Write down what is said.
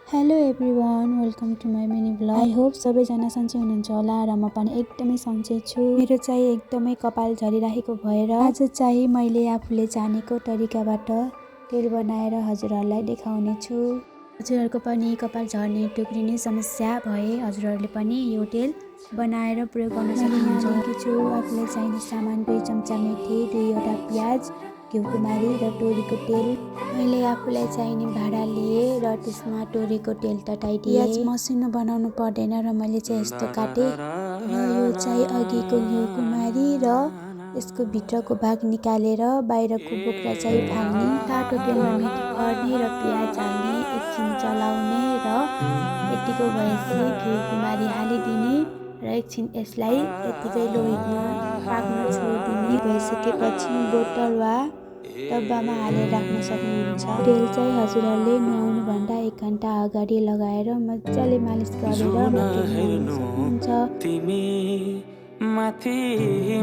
Hello everyone, welcome to my mini blog. I hope सबैजना सन्चै हुनुहुन्छ होला र म पनि एकदमै सन्चै छु। मेरो चाहिँ एकदमै कपाल झरिरहेको भएर आज चाहिँ मैले आफूले जानेको तरिकाबाट तेल बनाएर हजुरहरूलाई देखाउने छु। हजुरहरूको पनि कपाल झर्ने टुक्रिने समस्या भए हजुरहरूले पनि यो तेल बनाएर प्रयोग गर्न सक्नुहुन्छ। आफूलाई चाहिने सामान 2 चम्चा मेथी, 2वटा प्याज, घिउकुमारी र तोरीको तेल। मैले आफूलाई चाहिने भाँडा लिए र त्यसमा तोरीको तेल तताइदिएँ। प्याज मसिनो बनाउनु पर्दैन र मैले चाहिँ यस्तो काटेँ र यो चाहिँ अघिको घिउकुमारी र यसको भित्रको भाग निकालेर बाहिरको बोक्रा चाहिँ फाल्ने। तातो तेलमा मेथी पर्ने र प्याज हाल्ने, एकछिन चलाउने र यतिको भएपछि घिउकुमारी हालिदिने र एकछिन यसलाई यतिकै लो हिटमा पाक्न छोडिदिने। भइसकेपछि बोतल वा डब्बामा हालेर राख्न सक्नुहुन्छ। तेल चाहिँ हजुरहरूले नुहाउनुभन्दा 1 घन्टा अगाडि लगाएर मजाले मालिस गरेर मात्र नुहाउन सक्नुहुन्छ।